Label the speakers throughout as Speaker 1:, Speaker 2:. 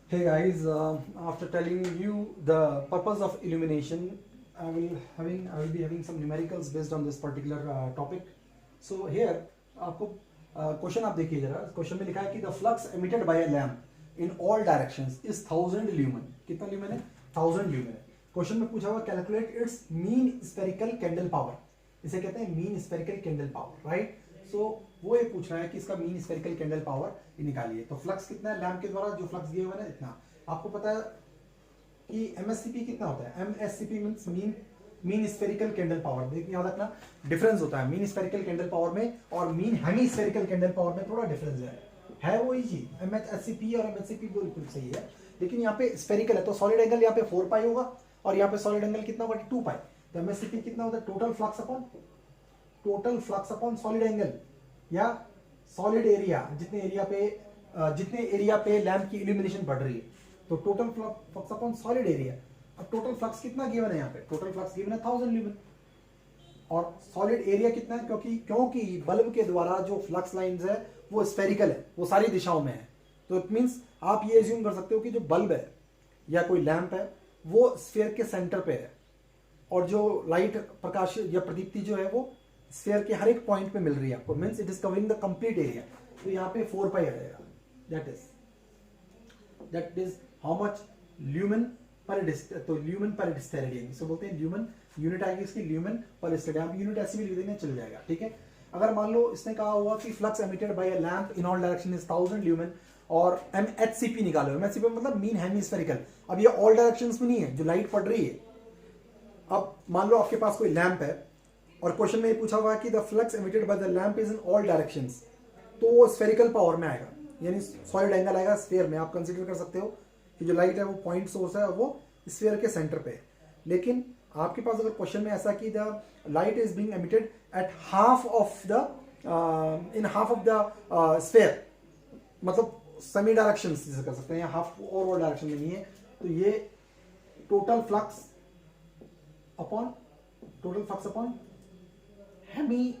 Speaker 1: Hey guys, after telling you the purpose of illumination, I will be having some numericals based on this particular topic. So here आपको question आप देखिए जरा, question में लिखा है कि the flux emitted by a lamp in all directions is 1000 lumen. कितना lumen है? 1000 ल्यूमेन है. क्वेश्चन में पूछा हुआ calculate its mean spherical candle power. इसे कहते हैं mean spherical candle power, right? So वो ये पूछ रहा है कि इसका मीन स्फेरिकल कैंडल पावर निकालिए. तो फ्लक्स कितना है लैम्प के द्वारा जो फ्लक्स दिए हुए हैं इतना. आपको पता है कि एमएससीपी कितना होता है? MSCP means mean spherical candle power. देखिए याद रखना डिफरेंस होता है मीन स्फेरिकल कैंडल पावर में और mean hemispherical candle power में थोड़ा डिफरेंस है वो ही चीज. एमएचएससीपी और एमएचसीपी बिल्कुल सही है, लेकिन यहाँ पे स्फेरिकल है तो सॉलिड एंगल यहाँ पे 4 पाई होगा और यहाँ पे सॉलिड एंगल कितना होगा? 2 पाई. तो एमएससीपी कितना होता है? Total flux upon solid angle या सॉलिड एरिया, जितने एरिया पे लैम्प की इल्यूमिनेशन बढ़ रही है. तो total flux upon solid area. अब टोटल फ्लक्स कितना गिवन है यहाँ पे? टोटल फ्लक्स गिवन है 1000 ल्यूमेन. और सॉलिड एरिया कितना है? क्योंकि बल्ब के द्वारा जो फ्लक्स लाइंस है वो स्फेरिकल है, वो सारी दिशाओं में है. तो इट मींस आप ये एज्यूम कर सकते हो कि जो बल्ब है या कोई लैंप है वो स्फेयर के सेंटर पे है और जो लाइट प्रकाश या प्रदीप्ति जो है वो स्फेयर के हर एक पॉइंट पे मिल रही है आपको. Means it is covering the complete area. तो यहाँ पे 4 पाई आ जाएगा. That is how much lumen पर डिस्टेंस. तो ल्यूमेन पर स्टेरेडियन इसे बोलते हैं. ल्यूमेन यूनिट आएगी इसकी ल्यूमेन पर स्टेरेडियन. आप यूनिट ऐसे भी लिख देंगे चल जाएगा, ठीक है. अगर मान लो इसने कहा हुआ कि flux emitted by a lamp in all direction is 1000 lumen और एमएचसीपी निकालो. एमएचसीपी मतलब मीन हेमिस्फेरिकल. अब ये ऑल डायरेक्शंस में नहीं है जो लाइट पड़ रही है. अब मान लो आपके पास कोई लैंप है और क्वेश्चन में ये पूछा हुआ है कि the flux emitted by the lamp is in all directions. तो वो स्फेरिकल पावर में आएगा, यानी सॉलिड एंगल आएगा स्फीयर में. आप कंसीडर कर सकते हो कि जो लाइट है वो पॉइंट सोर्स है और वो स्फीयर के सेंटर पे है. लेकिन आपके पास अगर क्वेश्चन में ऐसा कि the light is being emitted at half of the sphere, मतलब सेमी डायरेक्शन से कर सकते हैं या हाफ और डायरेक्शन में नहीं है. तो ये total flux upon Hemy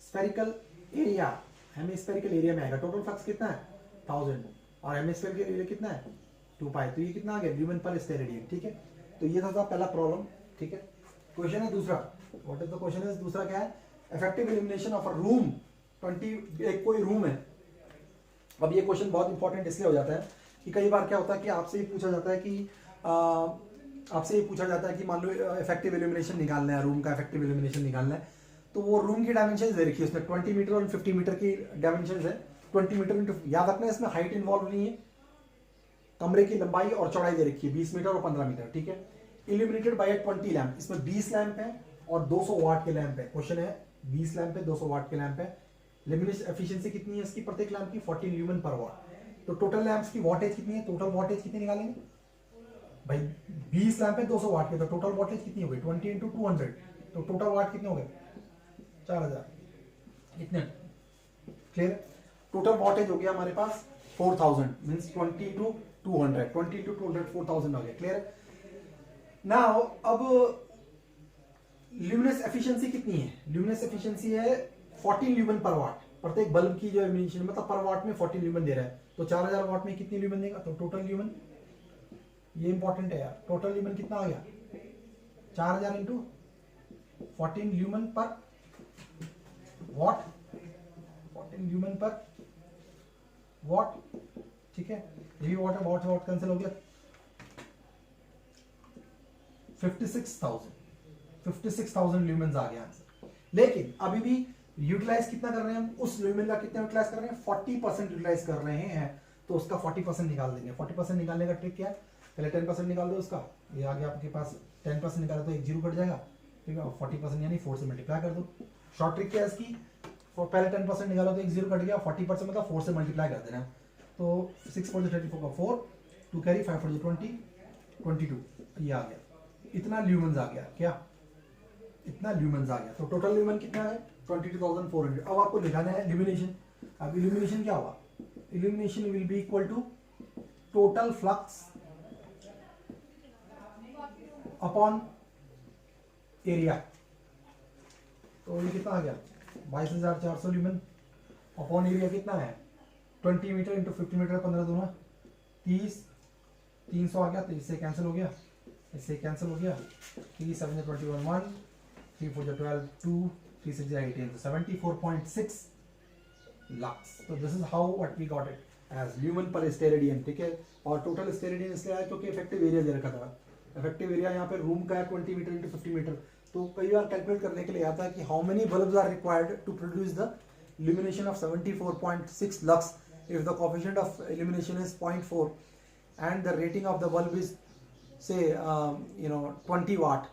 Speaker 1: spherical area में आएगा. टोटल फ्लक्स कितना है? 1000 और हेमी स्फेरिकल एरिया कितना है? 2 पाई. तो ये कितना आ गया? ल्यूमेन पर स्टेरेडियन, ठीक है. तो ये था पहला प्रॉब्लम, ठीक है. क्वेश्चन है दूसरा. What is the question is दूसरा क्या है? Effective illumination of a room 20. एक कोई रूम है. अब ये क्वेश्चन बहुत इंपॉर्टेंट इसलिए हो जाता है कि कई बार क्या होता है कि आपसे ये पूछा जाता है कि मान लो इफेक्टिव इल्यूमिनेशन निकालना है, रूम का इफेक्टिव इल्यूमिनेशन निकालना है. तो वो रूम की डायमेंशन दे रखी है उसमें 20 मीटर और 50 मीटर की डायमेंशन है. 20 मीटर इंटू, याद रखना है इसमें हाइट इन्वॉल्व नहीं है. कमरे की लंबाई और चौड़ाई दे रखी है 20 मीटर और 15 मीटर, ठीक है. Illuminated by 20 lamp. इसमें 20 लैंप है और 200 वाट के लैंप है. क्वेश्चन है 20 लैंप है, 200 वाट के लैंप है. लुमिनेशन एफिशिएंसी कितनी है इसकी प्रत्येक लैंप की? 14 ल्यूमेन पर वाट. तो टोटल लैंप्स की वॉटेज कितनी है? टोटल वॉटेज कितनी निकालेंगे भाई? 20 लैंप है 200 वाट के, तो टोटल वॉटेज कितनी हो गई? 20 इंटू 200. तो टोटल वाट कितने हो गए? 4000. इतने क्लियर. टोटल वॉटेज हो गया हमारे पास 4000. मींस 20 इंटू 200, 20 इंटू 200 4000 हो गया. क्लियर. नाउ अब ल्यूमिनस एफिशिएंसी कितनी है? ल्यूमिनस एफिशिएंसी है 14 ल्यूमेन पर वाट. प्रत्येक बल्ब की जो इल्यूमिनेशन मतलब पर वाट में 14 ल्यूमेन दे रहा है. तो 4000 वाट में कितनी ल्यूमेन देगा? तो टोटल ल्यूमेन, ये इंपॉर्टेंट है यार. टोटल ल्यूमेन कितना आ गया? 4000 इंटू 14 ल्यूमेन पर वॉट. 14 ल्यूमेन पर वॉट, ठीक है. ये भी वॉट है, वॉट कैंसिल हो गया. 56,000 ल्यूमेन्स आ गया आंसर. लेकिन अभी भी यूटिलाइज कितना कर रहे हैं हम? उस ल्यूमेन का कितना यूटिलाइज कर रहे हैं? 40% यूटिलाइज कर रहे हैं. तो उसका 40% निकाल देंगे. 40% निकालने का ट्रिक क्या है? पहले 10% निकाल दो उसका. ये आ गया आपके पास. 10% निकाला तो एक जीरो कट जाएगा, ठीक है. 40% यानी 4 से मल्टीप्लाई कर दो. शॉर्ट ट्रिक क्या है इसकी? पहले 10% निकालो तो एक जीरो कट गया. 40% मतलब 4 से मल्टीप्लाई कर देना. तो 6 4 34 का 4, 2 कैरी, 5 4 20, 22. ये आ गया. इतना ल्यूमेन्स आ गया. क्या? इतना ल्यूमेन्स आ गया. तो टोटल ल्यूमेन कितना है? 22,400. अब आपको दिखाना है इल्यूमिनेशन. अब इल्यूमिनेशन क्या होगा? Illumination will be equal to total flux upon area. तो ये कितना आ गया? 22,400 ल्यूमेन अपॉन एरिया कितना है? 20 मीटर इंटू 50 मीटर 15 दूना 30, 300 आ गया, तो इससे कैंसिल हो गया, इससे कैंसिल हो गया, 3 7 21 1, 3 4 12 2, 3 6 18, तो 74.6 lakhs. So this is how what we got it as lumen per steradian, ठीक है. और टोटल स्टेरेडियन इसलिए आया क्योंकि इफेक्टिव एरिया दे रखा था. इफेक्टिव एरिया यहाँ पे रूम का है 20 मीटर इंटू 50 मीटर. तो कई बार कैलकुलेट करने के लिए आता है कि how many bulbs are required to produce the illumination of 74.6 lux if the coefficient of illumination is 0.4 and the rating of the bulb is say 20 watt.